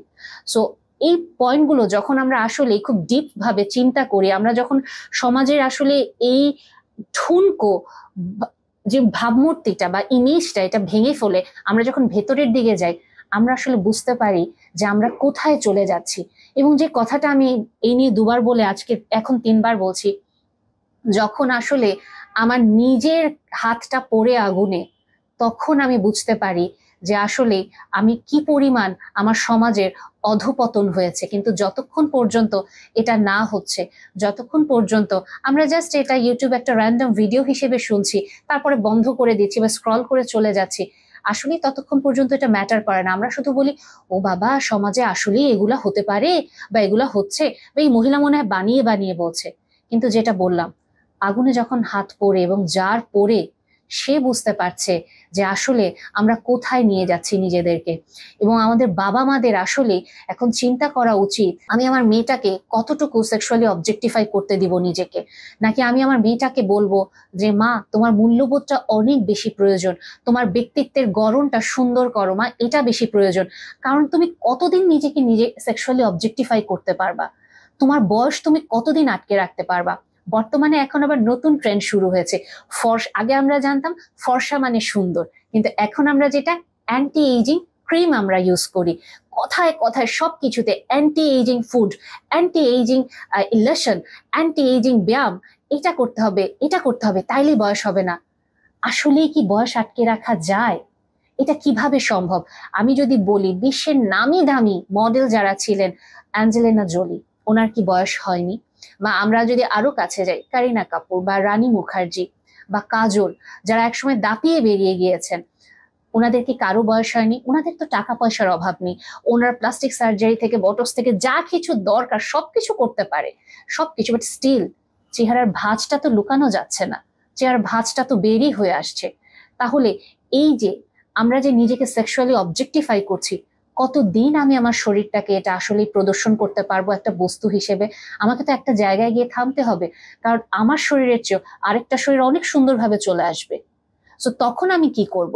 সো এই পয়েন্টগুলো যখন আমরা আসলে খুব ডিপ ভাবে চিন্তা করি, আমরা যখন সমাজের আসলে এই ঠুনকো যে ভাবমূর্তিটা বা ইমেজটা এটা ভেঙে ফেলে আমরা যখন ভেতরের দিকে যাই, আমরা আসলে বুঝতে পারি যে আমরা কোথায় চলে যাচ্ছি। এবং যে কথাটা আমি এই নিয়ে দুবার বলে আজকে এখন তিনবার বলছি, যখন আসলে আমার নিজের হাতটা পড়ে আগুনে, তখন আমি বুঝতে পারি যে আসলে আমি কি পরিমাণ আমার সমাজের অধপতন হয়েছে। কিন্তু যতক্ষণ পর্যন্ত এটা না হচ্ছে, যতক্ষণ পর্যন্ত আমরা জাস্ট এটা ইউটিউব একটা র্যান্ডম ভিডিও হিসেবে শুনছি, তারপরে বন্ধ করে দিচ্ছি বা স্ক্রল করে চলে যাচ্ছি, আসলে ততক্ষণ পর্যন্ত এটা ম্যাটার করে না। আমরা শুধু বলি ও বাবা, সমাজে আসলেই এগুলা হতে পারে বা এগুলা হচ্ছে, বা এই মহিলা মনে হয় বানিয়ে বানিয়ে বলছে। কিন্তু যেটা বললাম, আগুনে যখন হাত পড়ে এবং যার পড়ে সে বুঝতে পারছে যে আসলে আমরা কোথায় নিয়ে যাচ্ছি নিজেদেরকে। এবং আমাদের বাবা মাদের আসলে এখন চিন্তা করা উচিত, আমি আমার মেয়েটাকে কতটুকু সেক্সুয়ালি অবজেক্টিফাই করতে দিব নিজেকে, নাকি আমি আমার মেয়েটাকে বলবো যে মা, তোমার মূল্যবোধটা অনেক বেশি প্রয়োজন, তোমার ব্যক্তিত্বের গড়নটা সুন্দর করো মা, এটা বেশি প্রয়োজন। কারণ তুমি কতদিন নিজেকে নিজে সেক্সুয়ালি অবজেক্টিফাই করতে পারবা, তোমার বয়স তুমি কতদিন আটকে রাখতে পারবা। বর্তমানে এখন আবার নতুন ট্রেন্ড শুরু হয়েছে, আগে আমরা জানতাম ফর্সা মানে সুন্দর, কিন্তু এখন আমরা যেটা অ্যান্টি এইজিং ক্রিম আমরা ইউজ করি, কথায় কথায় সবকিছুতে anti ageing food, anti ageing elation, anti ageing ব্যায়াম, এটা করতে হবে এটা করতে হবে, তাইলেই বয়স হবে না। আসলেই কি বয়স আটকে রাখা যায়? এটা কিভাবে সম্ভব? আমি যদি বলি বিশ্বের নামি দামি মডেল যারা ছিলেন, অ্যাঞ্জেলিনা জোলি, ওনার কি বয়স হয়নি? বা আমরা যদি আরো কাছে যাই, কারিনা কাপুর বা রানী মুখার্জি বা কাজল, যারা একসময় দাপিয়ে বেরিয়ে গিয়েছেন, ওনাদের কি কারো বয়স হয়নি? ওনাদের তো টাকা পয়সার অভাব নেই, ওনার প্লাস্টিক সার্জারি থেকে বটক্স থেকে যা কিছু দরকার সবকিছু করতে পারে, সবকিছু, বাট স্টিল চেহারার ভাঁজটা তো লুকানো যাচ্ছে না, চেহারার ভাঁজটা তো বেরিয়ে হয়ে আসছে। তাহলে এই যে আমরা যে নিজেকে সেক্সুয়ালি অবজেক্টিফাই করছি, কতদিন আমি আমার শরীরটাকে এটা আসলে প্রদর্শন করতে পারবো একটা বস্তু হিসেবে? আমাকে তো একটা জায়গায় গিয়ে থামতে হবে, কারণ আমার শরীরের চেয়েও আরেকটা শরীর অনেক সুন্দরভাবে চলে আসবে। তো তখন আমি কি করব?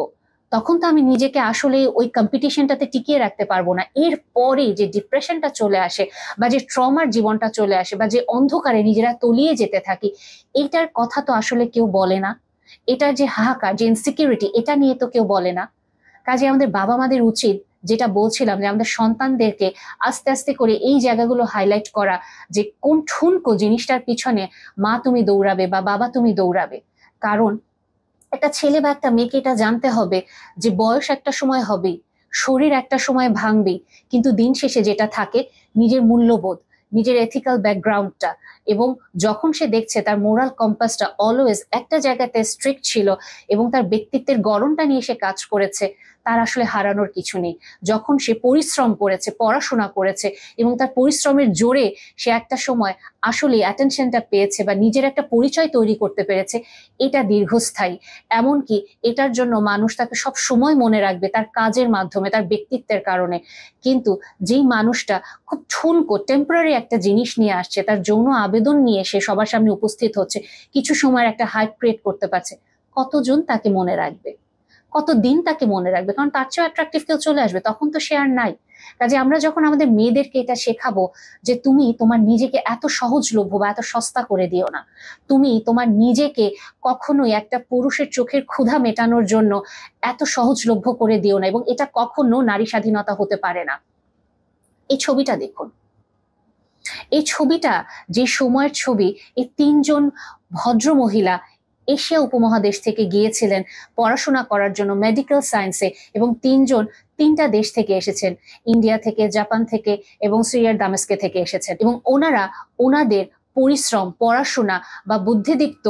তখন তো আমি নিজেকে আসলে ওই কম্পিটিশনটাতে টিকিয়ে রাখতে পারবো না। এরপরে যে ডিপ্রেশনটা চলে আসে বা যে ট্রমার জীবনটা চলে আসে বা যে অন্ধকারে নিজেরা তলিয়ে যেতে থাকি, এইটার কথা তো আসলে কেউ বলে না। এটার যে হাহাকার, যে ইনসিকিউরিটি, এটা নিয়ে তো কেউ বলে না। কাজে আমাদের বাবা মাদের উচিত, যেটা বলছিলাম, যে আমাদের সন্তানদেরকে আস্তে আস্তে করে এই জায়গাগুলো হাইলাইট করা, যে কোন ঠুনকো জিনিসটার পিছনে মা তুমি দৌড়াবে বা বাবা তুমি দৌড়াবে। কারণ একটা ছেলে বা একটা মেয়েকে এটা জানতে হবে যে বয়স একটা সময় হবেই, শরীর একটা সময় ভাঙবেই, কিন্তু দিন শেষে যেটা থাকে নিজের মূল্যবোধ, নিজের এথিক্যাল ব্যাকগ্রাউন্ডটা, এবং যখন সে দেখছে তার মোরাল কম্পাসটা অলওয়েজ একটা জায়গাতে স্ট্রিক্ট ছিল এবং তার ব্যক্তিত্বের গড়নটা নিয়ে সে কাজ করেছে, তার আসলে হারানোর কিছু নেই। যখন সে পরিশ্রম করেছে, পড়াশোনা করেছে এবং তার পরিশ্রমের জোরে সে একটা সময় আসলে অ্যাটেনশনটা পেয়েছে বা নিজের একটা পরিচয় তৈরি করতে পেরেছে, এটা দীর্ঘস্থায়ী। এমনকি এটার জন্য মানুষ তাকে সব সময় মনে রাখবে তার কাজের মাধ্যমে, তার ব্যক্তিত্বের কারণে। কিন্তু যেই মানুষটা খুব ঠুনকো টেম্পোরারি একটা জিনিস নিয়ে আসছে, তার যৌন আবেদন নিয়ে সে সবার সামনে উপস্থিত হচ্ছে, কিছু সময় একটা হাইপ ক্রিয়েট করতে পারছে, কতজন তাকে মনে রাখবে, কতদিন তাকে মনে রাখবে? কারণ তার চেয়েও অ্যাট্রাকটিভ কেউ চলে আসবে, তখন তো সে আর নাই। কাজে আমরা যখন আমাদের মেয়েদেরকে এটা শেখাবো যে তুমি তোমার নিজেকে এত সহজলভ্য বা এত সস্তা করে দিও না, তুমি তোমার নিজেকে কখনোই একটা পুরুষের চোখের ক্ষুধা মেটানোর জন্য এত সহজলভ্য করে দিও না, এবং এটা কখনো নারী স্বাধীনতা হতে পারে না। এই ছবিটা দেখুন, এই ছবিটা যে সময়ের ছবি, এই তিনজন ভদ্র মহিলা এশিয়া উপমহাদেশ থেকে গিয়েছিলেন পড়াশোনা করার জন্য মেডিকেল সায়েন্সে, এবং তিনটা দেশ থেকে এসেছেন, ইন্ডিয়া থেকে, জাপান থেকে এবং সিরিয়ার দামেস্কে থেকে এসেছেন। এবং ওনাদের পরিশ্রম, পড়াশোনা বা বুদ্ধিদীপ্ত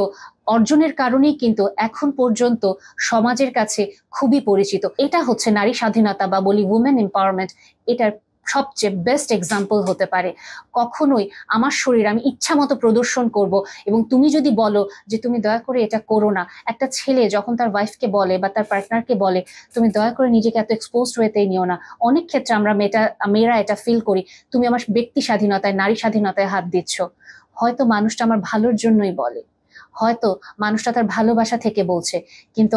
অর্জনের কারণেই কিন্তু এখন পর্যন্ত সমাজের কাছে খুবই পরিচিত। এটা হচ্ছে নারী স্বাধীনতা বা বলি উইমেন এম্পাওয়ারমেন্ট, এটার সবচেয়ে বেস্ট এক্সাম্পল হতে পারে। কখনোই আমার শরীর আমি ইচ্ছা মতো প্রদর্শন করব এবং তুমি যদি বলো যে তুমি দয়া করে এটা করো না, একটা ছেলে যখন তার ওয়াইফকে বলে বা তার পার্টনারকে বলে তুমি দয়া করে নিজেকে এত এক্সপোজড ওয়েতে নিও না, অনেক ক্ষেত্রে আমরা মেয়েরা এটা ফিল করি তুমি আমার ব্যক্তি স্বাধীনতায়, নারী স্বাধীনতায় হাত দিচ্ছ। হয়তো মানুষটা আমার ভালোর জন্যই বলে, হয়তো মানুষটা তার ভালোবাসা থেকে বলছে, কিন্তু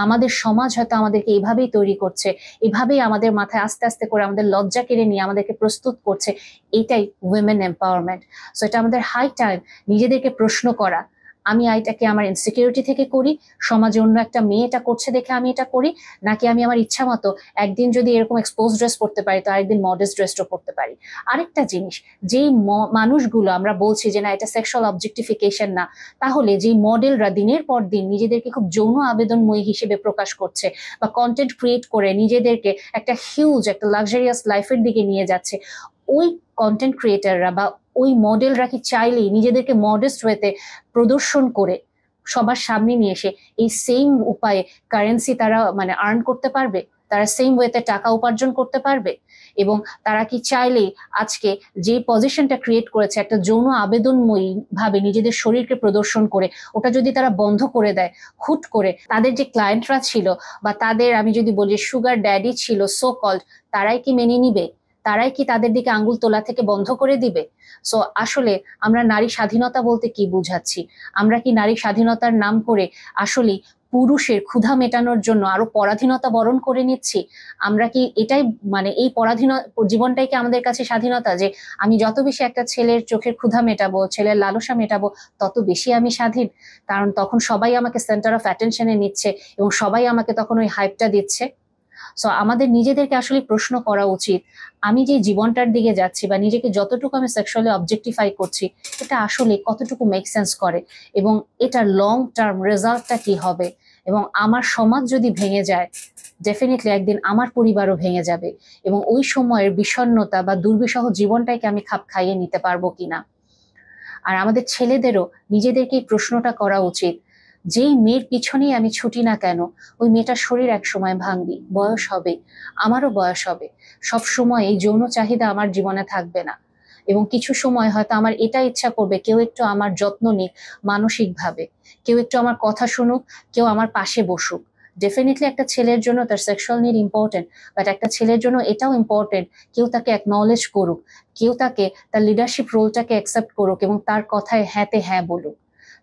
আমাদের সমাজ হয়তো আমাদেরকে এইভাবেই তৈরি করছে, এভাবেই আমাদের মাথায় আস্তে আস্তে করে আমাদের লজ্জা কেড়ে নিয়ে আমাদেরকে প্রস্তুত করছে। এটাই উইমেন এম্পাওয়ারমেন্ট। সো এটা আমাদের হাই টাইম নিজেদেরকে প্রশ্ন করা, আমি এটাকে আমার ইনসিকিউরিটি থেকে করি, সমাজে অন্য একটা মেয়ে এটা করছে দেখে আমি এটা করি, নাকি আমি আমার ইচ্ছা মতো একদিন যদি এরকম এক্সপোজ ড্রেস পরতে পারি তো আরেকদিন মডেস্ট ড্রেসও পরতে পারি। আরেকটা জিনিস, যেই মানুষগুলো আমরা বলছি যে না এটা সেক্সুয়াল অবজেক্টিফিকেশন না, তাহলে যেই মডেলরা দিনের পর দিন নিজেদেরকে খুব যৌন আবেদনময়ী হিসেবে প্রকাশ করছে বা কন্টেন্ট ক্রিয়েট করে নিজেদেরকে একটা হিউজ একটা লাক্সারিয়াস লাইফের দিকে নিয়ে যাচ্ছে, ওই কন্টেন্ট ক্রিয়েটাররা বা ওই মডেলরা কি চাইলেই নিজেদেরকে মডেস্ট ওয়েতে প্রদর্শন করে সবার সামনে নিয়ে এসে এই সেম উপায়ে কারেন্সি তারা মানে আর্ন করতে পারবে, তারা সেম ওয়েতে টাকা উপার্জন করতে পারবে? এবং তারা কি চাইলেই আজকে যে পজিশনটা ক্রিয়েট করেছে একটা যৌন আবেদনময়ী ভাবে নিজেদের শরীরকে প্রদর্শন করে, ওটা যদি তারা বন্ধ করে দেয় হুট করে, তাদের যে ক্লায়েন্টরা ছিল বা তাদের আমি যদি বলি সুগার ড্যাডি ছিল সো কল্ড, তারাই কি মেনে নিবে? তারাই কি তাদের দিকে আঙ্গুল তোলা থেকে বন্ধ করে দিবে? সো আসলে আমরা নারী স্বাধীনতা বলতে কি বুঝাচ্ছি? আমরা কি নারী স্বাধীনতার নাম করে আসলে পুরুষের ক্ষুধা মেটানোর জন্য আরো পরাধীনতা বরণ করে নিচ্ছি? আমরা কি এটাই মানে এই পরাধীন জীবনটাই কি আমাদের কাছে স্বাধীনতা, যে আমি যত বেশি একটা ছেলের চোখের ক্ষুধা মেটাবো, ছেলের লালসা মেটাবো, তত বেশি আমি স্বাধীন? কারণ তখন সবাই আমাকে সেন্টার অফ অ্যাটেনশনে নিচ্ছে এবং সবাই আমাকে তখন ওই হাইপটা দিচ্ছে। সো আমাদের নিজেদেরকে আসলে প্রশ্ন করা উচিত, আমি যে জীবনটার দিকে যাচ্ছি বা নিজেকে যতটুকু আমি সেক্সুয়ালি অবজেক্টিফাই করছি, এটা আসলে কতটুকু মেক সেন্স করে এবং এটার লং টার্ম রেজাল্টটা কি হবে? এবং আমার সমাজ যদি ভেঙে যায়, ডেফিনেটলি একদিন আমার পরিবারও ভেঙে যাবে, এবং ওই সময়ের বিষণ্ণতা বা দুর্বিষহ জীবনটাকে আমি খাপ খাইয়ে নিতে পারবো কিনা। আর আমাদের ছেলেদেরও নিজেদেরকে এই প্রশ্নটা করা উচিত, যেই মেয়ের পিছনেই আমি ছুটি না কেন, ওই মেয়েটার শরীর এক সময় ভাঙবি, বয়স হবে, আমারও বয়স হবে, সব সময় এই যৌন চাহিদা আমার জীবনে থাকবে না, এবং কিছু সময় হয়তো আমার এটা ইচ্ছা করবে কেউ একটু আমার যত্ন নিক মানসিকভাবে, কেউ একটু আমার কথা শুনুক, কেউ আমার পাশে বসুক। ডেফিনেটলি একটা ছেলের জন্য তার সেক্সুয়াল নিড ইম্পর্টেন্ট, বাট একটা ছেলের জন্য এটাও ইম্পর্টেন্ট কেউ তাকে অ্যাকনলেজ করুক, কেউ তাকে তার লিডারশিপ রোলটাকে অ্যাকসেপ্ট করুক এবং তার কথায় হ্যাঁতে হ্যাঁ বলুক,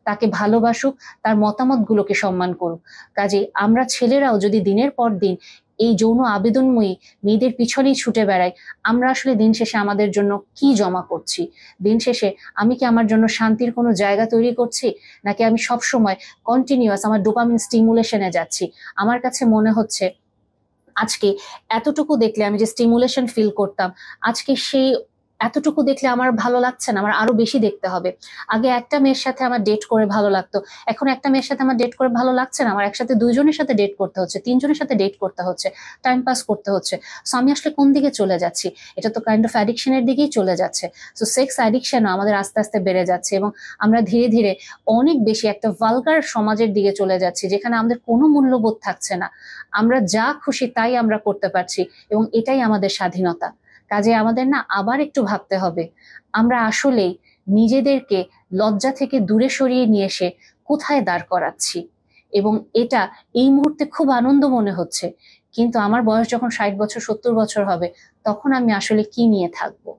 তাকে ভালোবাসুক, তার মতামতগুলোকে সম্মান করুক। কাজে আমরা ছেলেরাও যদি দিনের পর দিন এই যৌন আবেদনময়ী মেয়েদের পিছনেই ছুটে বেড়াই, আমরা আসলে দিন শেষে আমাদের জন্য কি জমা করছি? দিন শেষে আমি কি আমার জন্য শান্তির কোনো জায়গা তৈরি করছি, নাকি আমি সব সময় কন্টিনিউয়াস আমার ডোপামিন স্টিমুলেশনে যাচ্ছি? আমার কাছে মনে হচ্ছে আজকে এতটুকু দেখলে আমি যে স্টিমুলেশন ফিল করতাম, আজকে সেই এতটুকু দেখলে আমার ভালো লাগছে না, আমার আরো বেশি দেখতে হবে। আগে একটা মেয়ের সাথে আমার ডেট করে ভালো লাগতো, এখন একটা মেয়ের সাথে আমার ডেট করে ভালো লাগছে না, আমার একসাথে দুইজনের সাথে ডেট করতে হচ্ছে, তিনজনের সাথে ডেট করতে হচ্ছে, টাইম পাস করতে হচ্ছে। সো আমি আসলে কোন দিকে চলে যাচ্ছি? এটা তো কাইন্ড অফ অ্যাডিকশনের দিকেই চলে যাচ্ছে। সো সেক্স অ্যাডিকশনও আমাদের আস্তে আস্তে বেড়ে যাচ্ছে, এবং আমরা ধীরে ধীরে অনেক বেশি একটা ভালগার সমাজের দিকে চলে যাচ্ছি, যেখানে আমাদের কোনো মূল্যবোধ থাকছে না। আমরা যা খুশি তাই আমরা করতে পারছি, এবং এটাই আমাদের স্বাধীনতা। কাজে আমাদের না আবার একটু ভাবতে হবে, আমরা আসলেই নিজেদেরকে লজ্জা থেকে দূরে সরিয়ে নিয়ে এসে কোথায় দাঁড় করাচ্ছি। এবং এটা এই মুহূর্তে খুব আনন্দ মনে হচ্ছে, কিন্তু আমার বয়স যখন 60 বছর 70 বছর হবে, তখন আমি আসলে কি নিয়ে থাকবো?